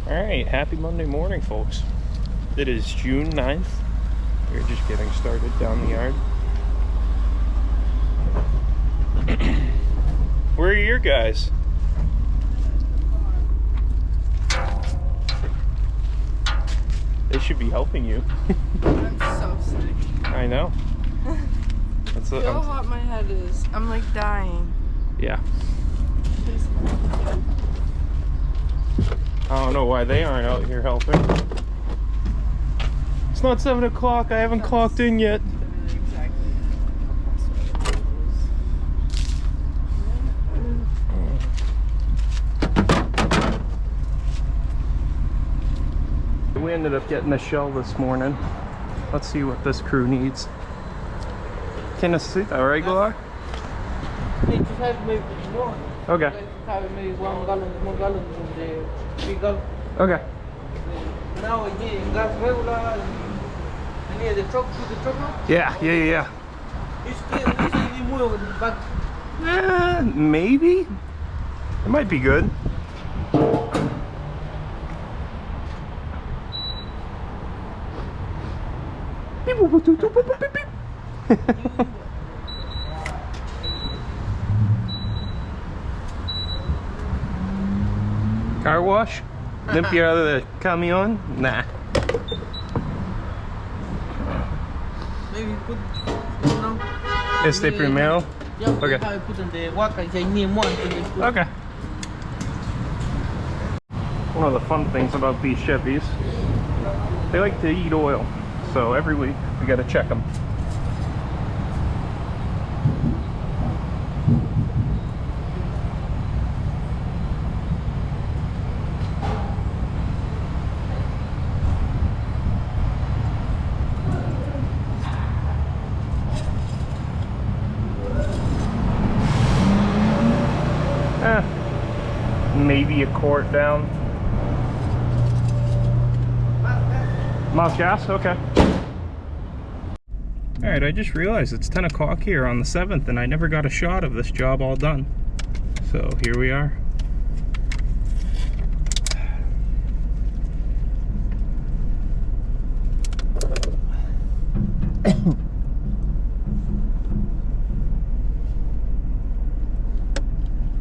Alright, happy Monday morning, folks. It is June 9th. We're just getting started down the yard. Where are your guys? They should be helping you. I'm so sick. I know. That's Feel how hot my head is. I'm like dying. Yeah. I don't know why they aren't out here helping. It's not 7 o'clock. I haven't clocked in yet. We ended up getting a shell this morning. Let's see what this crew needs. ¿Qué necesita? Regular? Okay. Okay. Now again, gas regular. Any the truck to the truck now? Yeah. It's easy move back. Maybe. It might be good. Car wash? Limpiar the camión? Nah. Maybe put now. Este primero? Yeah, Okay. Put in the waka name one. Okay. One of the fun things about these Chevys, they like to eat oil. So every week we gotta check them. Maybe a quart down. Más gas? Okay. Alright, I just realized it's 10 o'clock here on the 7th and I never got a shot of this job all done. So here we are.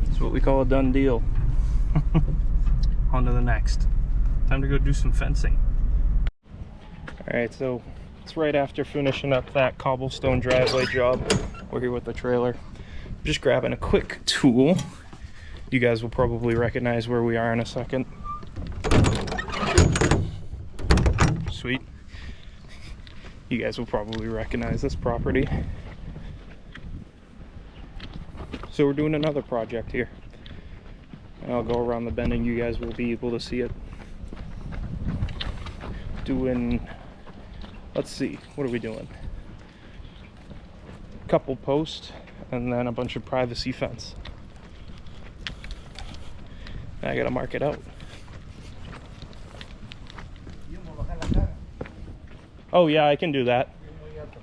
That's what we call a done deal. On to the next. Time to go do some fencing. Alright, so it's right after finishing up that cobblestone driveway job. We're here with the trailer. Just grabbing a quick tool. You guys will probably recognize where we are in a second. Sweet. You guys will probably recognize this property. So we're doing another project here. And I'll go around the bend and you guys will be able to see it. Doing, let's see, what are we doing? Couple posts and then a bunch of privacy fence. And I gotta mark it out. Oh yeah, I can do that.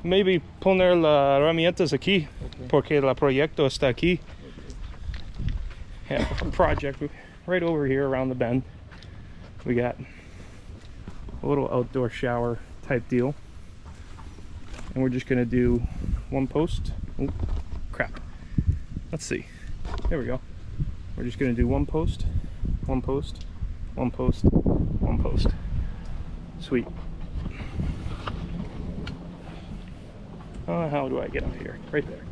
Maybe poner las herramientas aquí, porque el proyecto está aquí. Yeah, project right over here around the bend. We got a little outdoor shower type deal. And we're just gonna do one post. Oh, crap. Let's see. There we go. We're just gonna do one post, one post, one post, one post. Sweet. How do I get up here? Right there.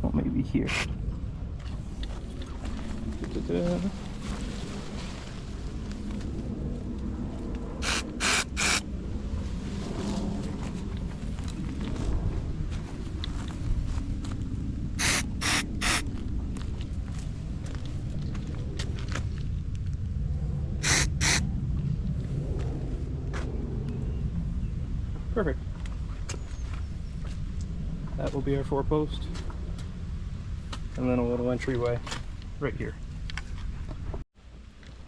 Well, maybe here. Perfect. That will be our 4-post. And then a little entryway right here.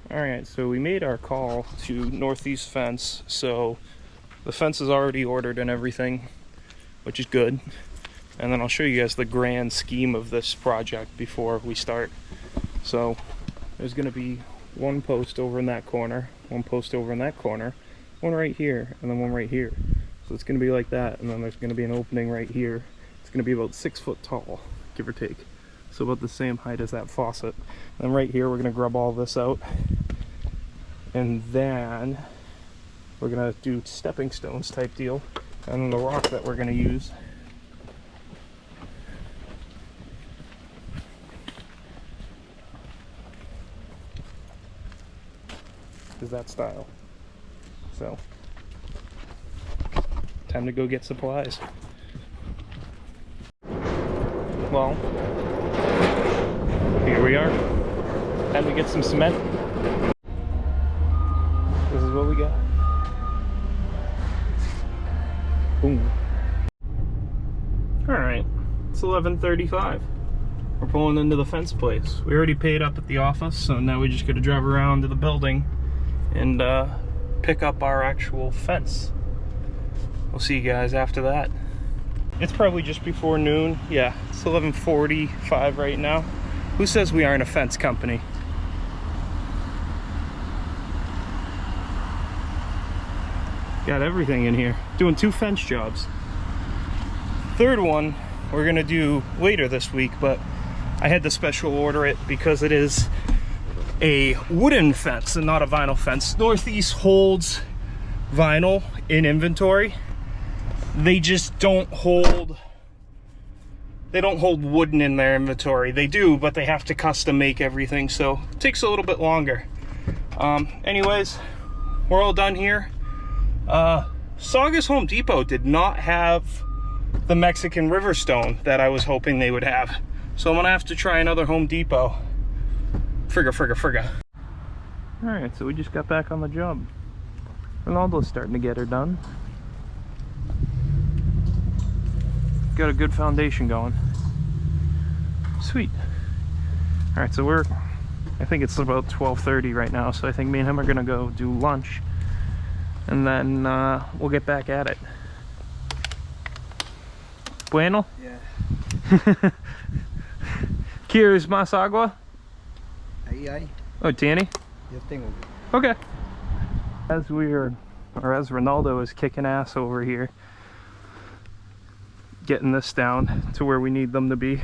Alright, so we made our call to Northeast Fence, so The fence is already ordered and everything, which is good. And then I'll show you guys the grand scheme of this project before we start. So there's going to be one post over in that corner, one post over in that corner, one right here, and then one right here. So it's going to be like that, and then there's going to be an opening right here. It's going to be about 6 foot tall, give or take. So about the same height as that faucet. And then right here we're going to grub all this out. And then we're going to do stepping stones type deal. And then the rock that we're going to use is that style. So, time to go get supplies. Well, here we are. Time to get some cement. This is what we got. Boom. Alright, it's 11:35. We're pulling into the fence place. We already paid up at the office, so now we just gotta drive around to the building and pick up our actual fence. We'll see you guys after that. It's probably just before noon. Yeah, it's 11:45 right now. Who says we aren't a fence company? Got everything in here. Doing 2 fence jobs. Third one we're gonna do later this week, but I had to special order it because it is a wooden fence and not a vinyl fence. Northeast holds vinyl in inventory. They just don't hold wooden in their inventory. They do, but they have to custom make everything, so it takes a little bit longer. Anyways, we're all done here. Saugus Home Depot did not have the Mexican River Stone that I was hoping they would have, so I'm gonna have to try another Home Depot. Frigga. Alright, so we just got back on the job. Ronaldo's starting to get her done. Got a good foundation going. Sweet. Alright, so I think it's about 12:30 right now, so I think me and him are gonna go do lunch. And then we'll get back at it. Bueno? Yeah. ¿Quieres más agua? Ahí. Oh, Danny? Yo tengo. Okay. As Ronaldo is kicking ass over here, getting this down to where we need them to be.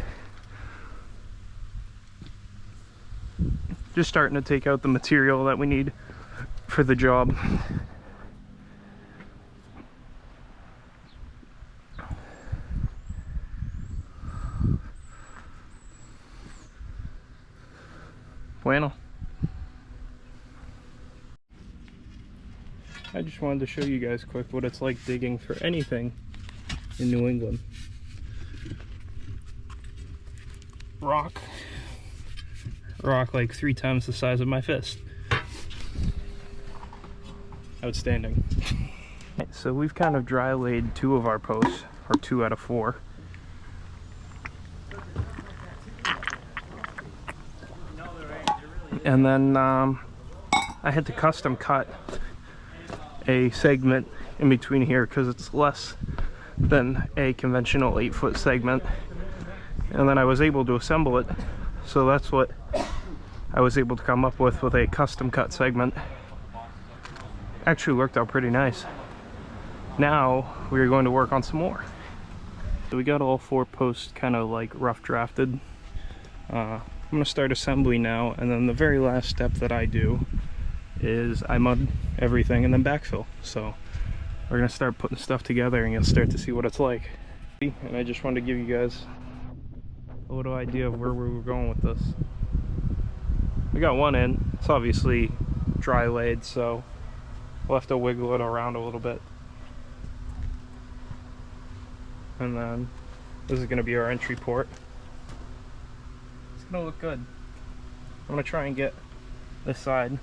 Just starting to take out the material that we need for the job. Bueno. I just wanted to show you guys quick what it's like digging for anything in New England. Rock like 3 times the size of my fist. Outstanding. So we've kind of dry laid 2 of our posts, or 2 out of 4. And then I had to custom cut a segment in between here because it's less than a conventional 8-foot segment, and then I was able to assemble it, so that's what I was able to come up with a custom cut segment. Actually worked out pretty nice. Now we're going to work on some more. So we got all 4 posts kind of like rough drafted. I'm going to start assembly now, and then the very last step that I do is I mud everything and then backfill. So we're going to start putting stuff together and you'll start to see what it's like. And I just wanted to give you guys a little idea of where we were going with this. We got one in. It's obviously dry laid, so we'll have to wiggle it around a little bit. And then this is going to be our entry port. It's going to look good. I'm going to try and get this side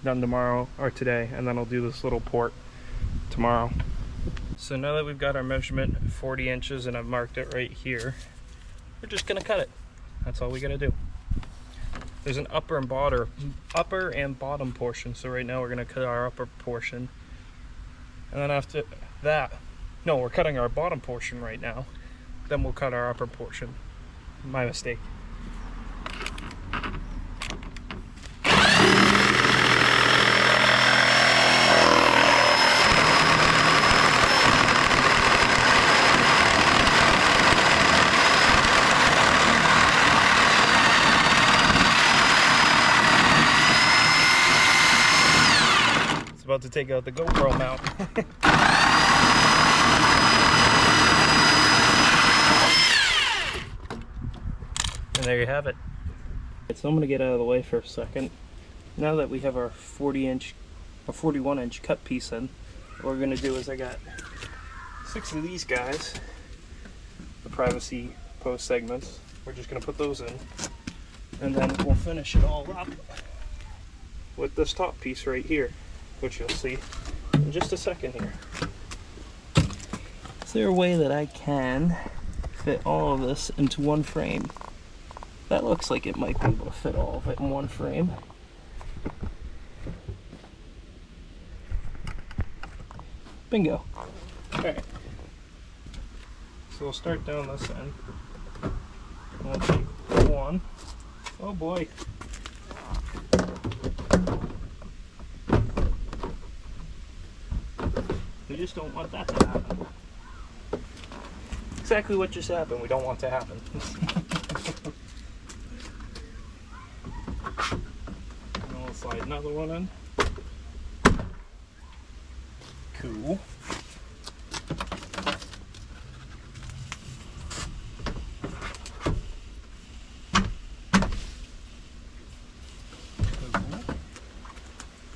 done tomorrow or today, and then I'll do this little port tomorrow. So now that we've got our measurement 40 inches and I've marked it right here, we're just going to cut it. That's all we got to do. There's an upper and bottom portion, so right now we're going to cut our upper portion And then after that, no, we're cutting our bottom portion right now. Then we'll cut our upper portion. My mistake. It's about to take out the GoPro mount. And there you have it. So I'm going to get out of the way for a second. Now that we have our 40-inch or 41-inch cut piece in, what we're going to do is I got 6 of these guys, the privacy post segments. We're just going to put those in, and then we'll finish it all up with this top piece right here, which you'll see in just a second here. Is there a way that I can fit all of this into one frame? That looks like it might be able to fit all of it in one frame. Bingo. Alright. So we'll start down this end. We'll take one. Oh boy. We just don't want that to happen. Exactly what just happened, we don't want to happen. Slide another one in. Cool.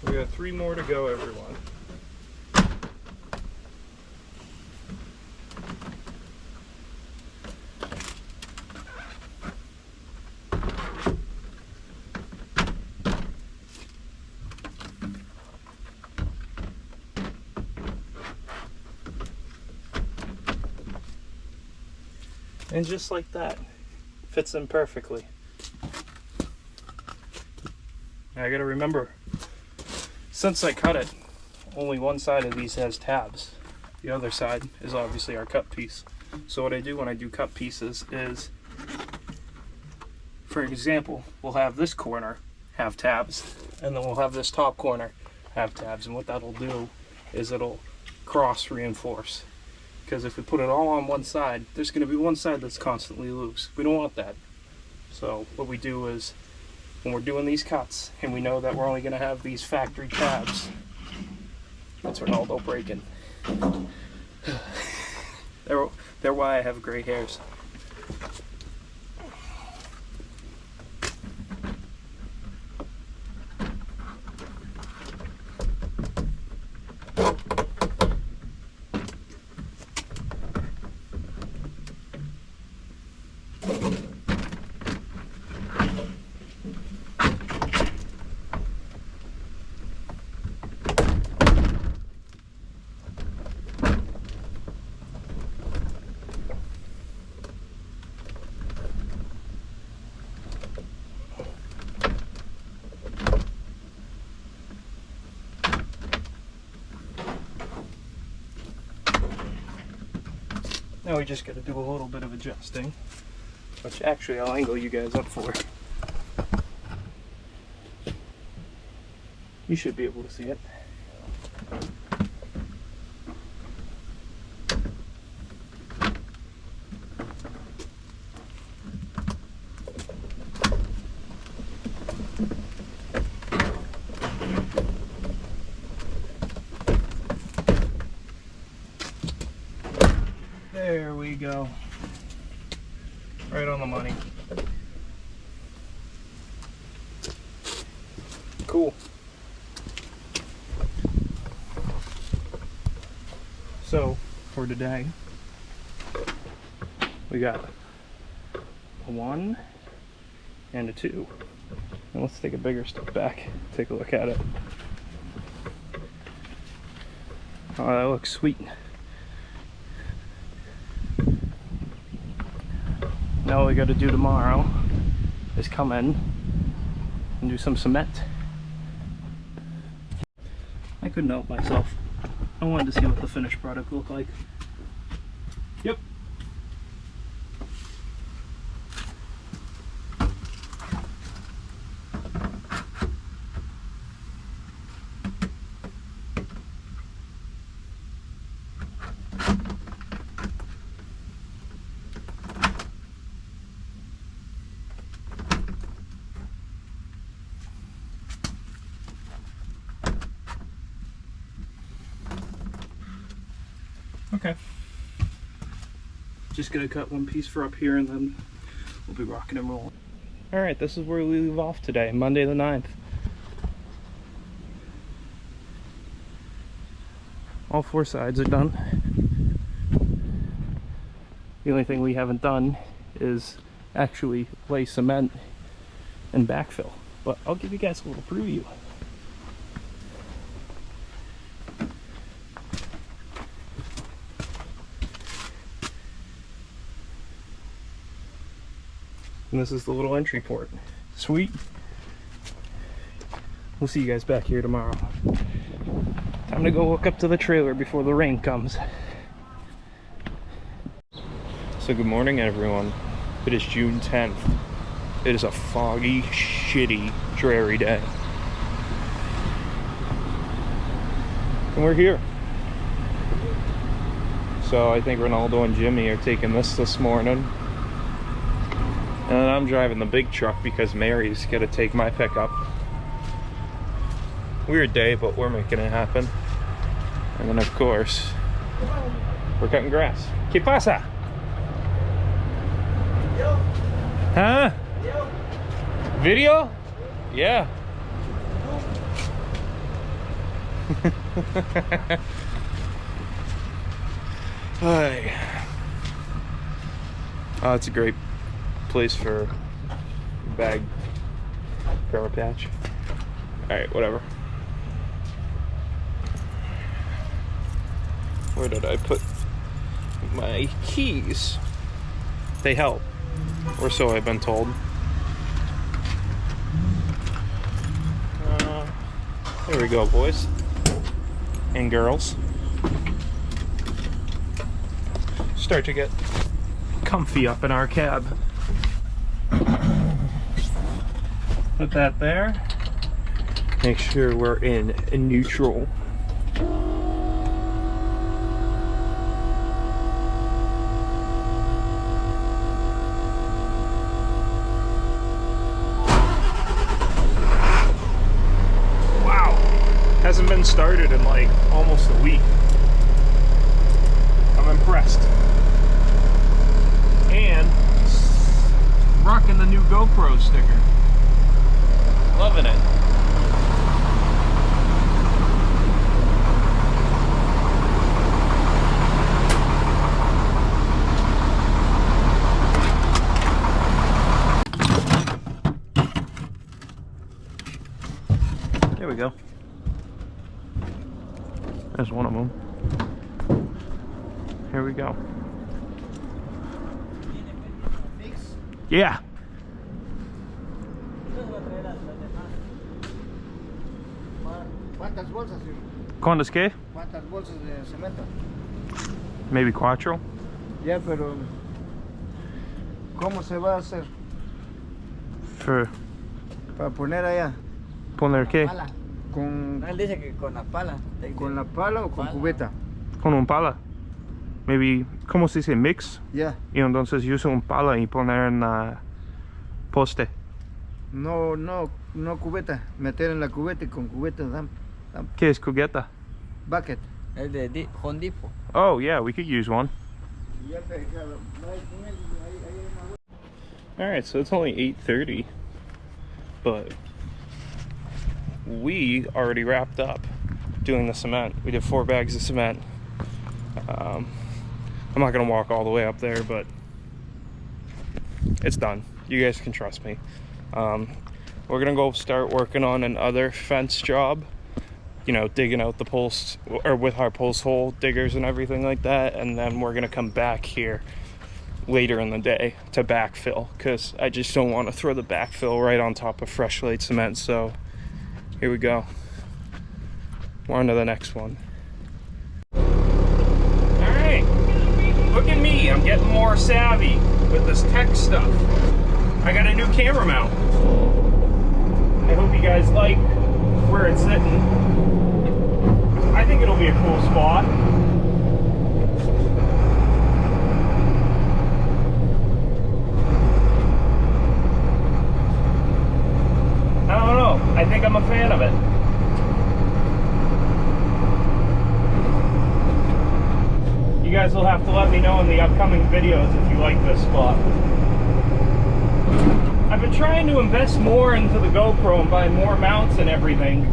We got 3 more to go, everyone. And just like that, fits in perfectly. Now I gotta remember, since I cut it, only one side of these has tabs. The other side is obviously our cut piece. So what I do when I do cut pieces is, for example, we'll have this corner have tabs, and then we'll have this top corner have tabs. And what that'll do is it'll cross reinforce. Because if we put it all on one side, there's going to be one side that's constantly loose. We don't want that. So what we do is, when we're doing these cuts, and we know that we're only going to have these factory tabs, that's Ronaldo breaking. They're why I have gray hairs. Now we just got to do a little bit of adjusting, which actually I'll angle you guys up for. You should be able to see it. There we go. Right on the money. Cool. So, for today, we got a 1 and a 2. And let's take a bigger step back, take a look at it. Oh, that looks sweet. Now all we got to do tomorrow is come in and do some cement. I couldn't help myself. I wanted to see what the finished product looked like. Yep. Okay. Just gonna cut one piece for up here and then we'll be rocking and rolling. Alright, this is where we leave off today, Monday the 9th. All 4 sides are done. The only thing we haven't done is actually lay cement and backfill. But I'll give you guys a little preview. And this is the little entry port. Sweet. We'll see you guys back here tomorrow. Time to go walk up to the trailer before the rain comes. So good morning, everyone. It is June 10th. It is a foggy, shitty, dreary day. And we're here. So I think Ronaldo and Jimmy are taking this morning. And I'm driving the big truck because Mary's gonna take my pickup. Weird day, but we're making it happen. And then of course, we're cutting grass. ¿Qué pasa? Huh? Video? Yeah. Hi. Oh, it's a great place for bag perma patch. Alright, whatever. Where did I put my keys? They help, or so I've been told. There we go, boys and girls. Start to get comfy up in our cab. Put that there. Make sure we're in neutral. Wow. Hasn't been started in like almost a week. I'm impressed. And rocking the new GoPro sticker. Loving it. There we go. There's one of them. Here we go. Yeah. ¿Cuántas bolsas? ¿Cuántas qué? ¿Cuántas bolsas de cemento? Maybe cuatro. Ya, pero ¿cómo se va a hacer? For Para poner allá. poner qué? Pala. Con Él dice que con la pala. la pala o con Pala. cubeta. Con un pala. Maybe, ¿cómo se dice? Mix. Ya. Y entonces uso un pala y poner en la poste. No cubeta. Meter en la cubeta y con cubeta dan ¿Qué es cubeta? bucket. El de Home Depot. Oh yeah, we could use one. Ya pegado. Alright, so it's only 8:30, but we already wrapped up doing the cement. We did 4 bags of cement. I'm not gonna walk all the way up there, but it's done. You guys can trust me. We're gonna go start working on another fence job, you know, digging out the posts, or with our post hole diggers and everything like that, and then we're gonna come back here later in the day to backfill, because I just don't want to throw the backfill right on top of fresh laid cement. So here we go. We're on to the next one. Look at me, I'm getting more savvy with this tech stuff. I got a new camera mount. I hope you guys like where it's sitting. I think it'll be a cool spot. I don't know, I think I'm a fan of it. You guys will have to let me know in the upcoming videos if you like this spot. I've been trying to invest more into the GoPro and buy more mounts and everything.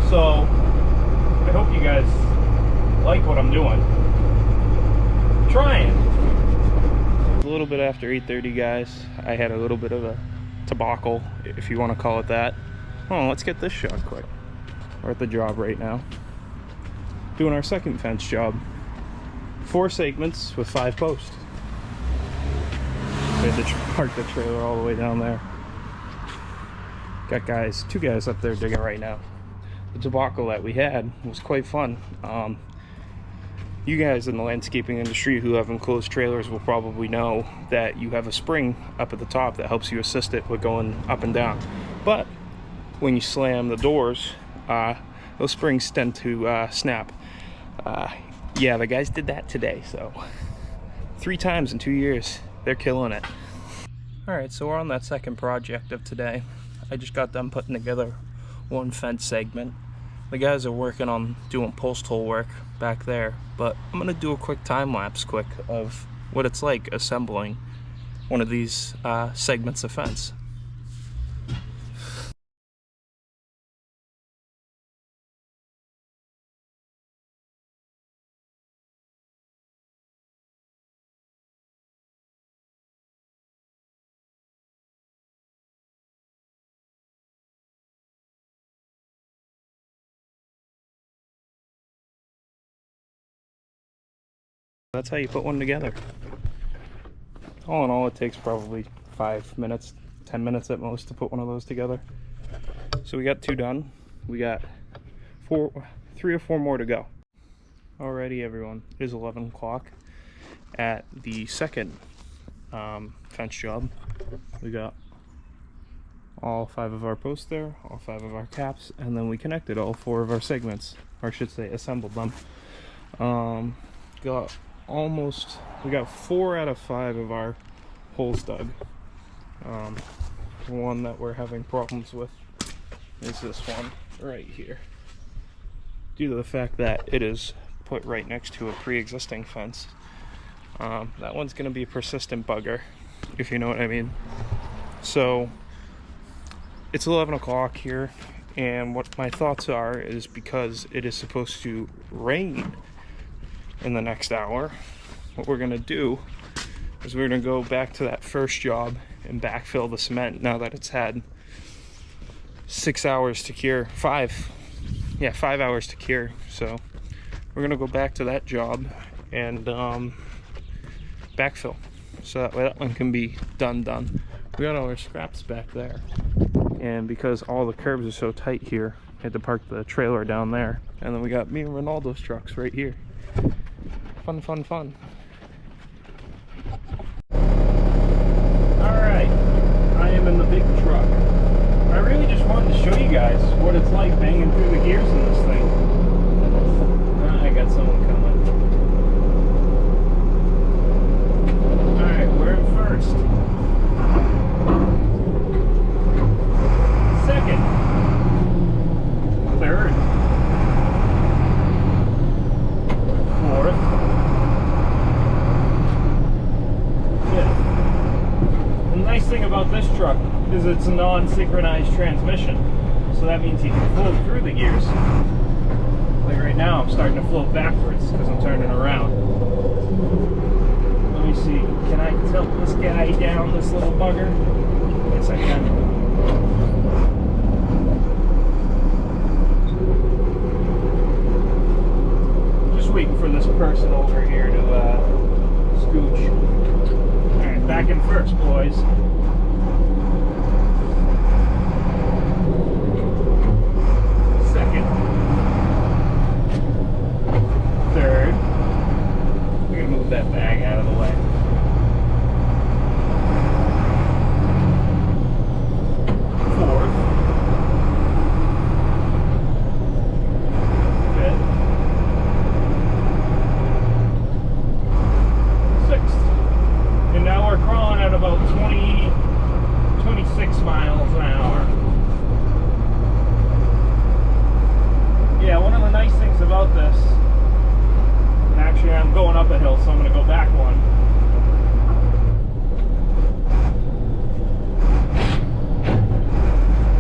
So, I hope you guys like what I'm doing. Trying. A little bit after 8:30, guys. I had a little bit of a debacle, if you want to call it that. Oh, let's get this shot quick. We're at the job right now. Doing our second fence job. 4 segments with 5 posts. We had to park the trailer all the way down there. Got 2 guys up there digging right now. The debacle that we had was quite fun. You guys in the landscaping industry who have enclosed trailers will probably know that you have a spring up at the top that helps you assist it with going up and down. But when you slam the doors, those springs tend to snap. Yeah, the guys did that today, so 3 times in 2 years. They're killing it. Alright, so we're on that second project of today. I just got done putting together one fence segment. The guys are working on doing post hole work back there, but I'm gonna do a quick time lapse of what it's like assembling one of these segments of fence. That's how you put one together. All in all, it takes probably 5 minutes, 10 minutes at most to put one of those together. So we got 2 done. We got 3 or 4 more to go. Alrighty, everyone. It is 11 o'clock at the second fence job. We got all 5 of our posts there, all 5 of our caps, and then we connected all 4 of our segments, or I should say assembled them. We got 4 out of 5 of our holes dug. The one that we're having problems with is this one right here, due to the fact that it is put right next to a pre-existing fence. That one's going to be a persistent bugger, if you know what I mean. So it's 11 o'clock here, and what my thoughts are is, because it is supposed to rain in the next hour, what we're gonna do is we're gonna go back to that first job and backfill the cement now that it's had 6 hours to cure. 5 hours to cure. So we're gonna go back to that job and backfill, so that way that one can be done. We got all our scraps back there, and because all the curbs are so tight here, I had to park the trailer down there, and then we got me and Ronaldo's trucks right here. Fun. Alright, I am in the big truck. I really just wanted to show you guys what it's like banging through the gears in this thing. I got someone coming. Alright, we're in first. Second. Third. Fourth. Thing about this truck is it's a non-synchronized transmission, so that means you can float through the gears. Like right now, I'm starting to float backwards because I'm turning around. Let me see, can I tilt this guy down, this little bugger? Yes, I can. Just waiting for this person over here to scooch. Alright, back in first, boys. things about this. And actually, I'm going up a hill, so I'm going to go back one.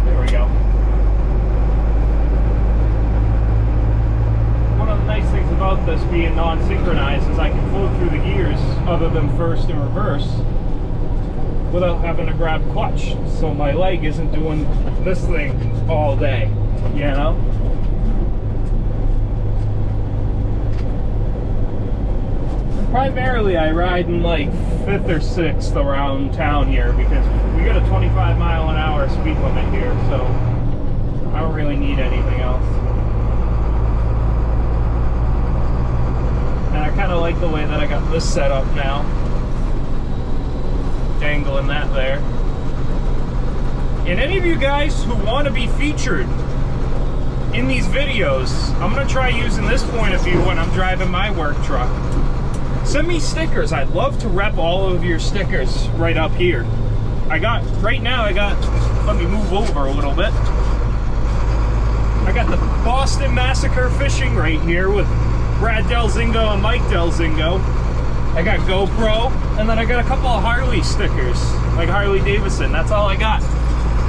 There we go. One of the nice things about this being non-synchronized is I can float through the gears other than first and reverse without having to grab clutch. So my leg isn't doing this thing all day, you know? Primarily I ride in like 5th or 6th around town here because we got a 25-mile-an-hour speed limit here, so I don't really need anything else. And I kind of like the way that I got this set up now. Dangling that there. And any of you guys who want to be featured in these videos, I'm going to try using this point of view when I'm driving my work truck. Send me stickers. I'd love to rep all of your stickers right up here. Right now I got, let me move over a little bit. I got the Boston Massacre Fishing right here with Brad Delzingo and Mike Delzingo. I got GoPro, and then I got a couple of Harley stickers, like Harley Davidson. That's all I got.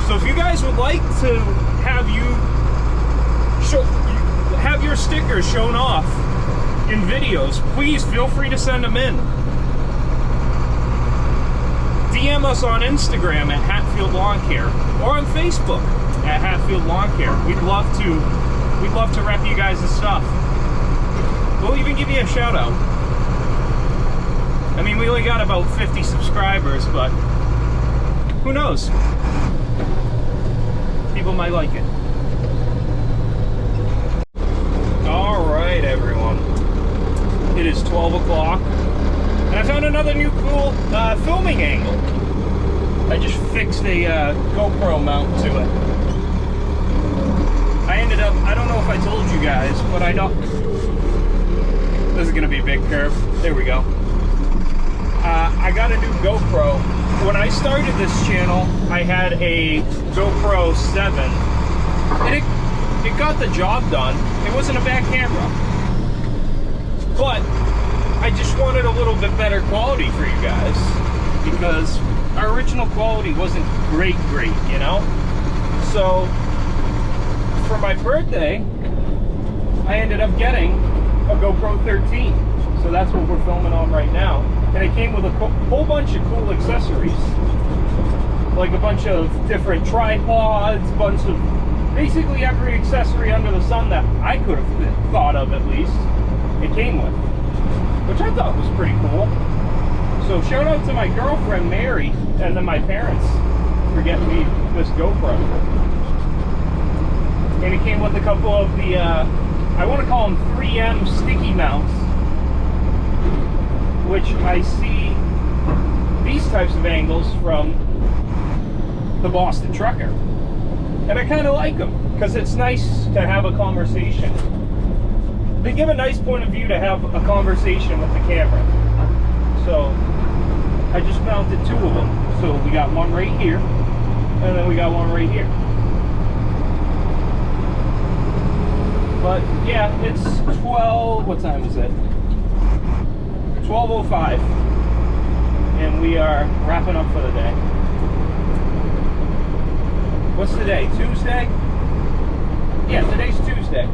So if you guys would like to have have your stickers shown off in videos, please feel free to send them in. DM us on Instagram at Hatfield Lawn Care or on Facebook at Hatfield Lawn Care. We'd love to rep you guys' stuff. We'll even give you a shout out. I mean, we only got about 50 subscribers, but who knows? People might like it. All right, everyone. It is 12 o'clock, and I found another new cool filming angle. I just fixed a GoPro mount to it. I ended up, I don't know if I told you guys, but I don't. This is gonna be a big curve. There we go. I got a new GoPro. When I started this channel, I had a GoPro 7, and it got the job done. It wasn't a bad camera, but I just wanted a little bit better quality for you guys because our original quality wasn't great, you know? So for my birthday, I ended up getting a GoPro 13. So that's what we're filming on right now. And it came with a whole bunch of cool accessories. Like a bunch of different tripods, bunch of basically every accessory under the sun that I could have thought of at least, it came with. Which I thought was pretty cool. So shout out to my girlfriend Mary and then my parents for getting me this GoPro. And it came with a couple of the, I want to call them 3M sticky mounts, which I see these types of angles from the Boston Trucker. And I kind of like them because it's nice to have a conversation. They give a nice point of view to have a conversation with the camera. So I just mounted 2 of them. So we got one right here, and then we got one right here. But yeah, it's 12, what time is it? 12:05, and we are wrapping up for the day. What's today? Tuesday? Yeah, today's Tuesday.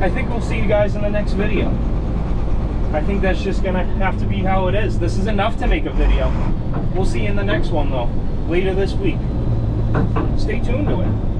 I think we'll see you guys in the next video. I think that's just gonna have to be how it is. This is enough to make a video. We'll see you in the next one though, later this week. Stay tuned to it.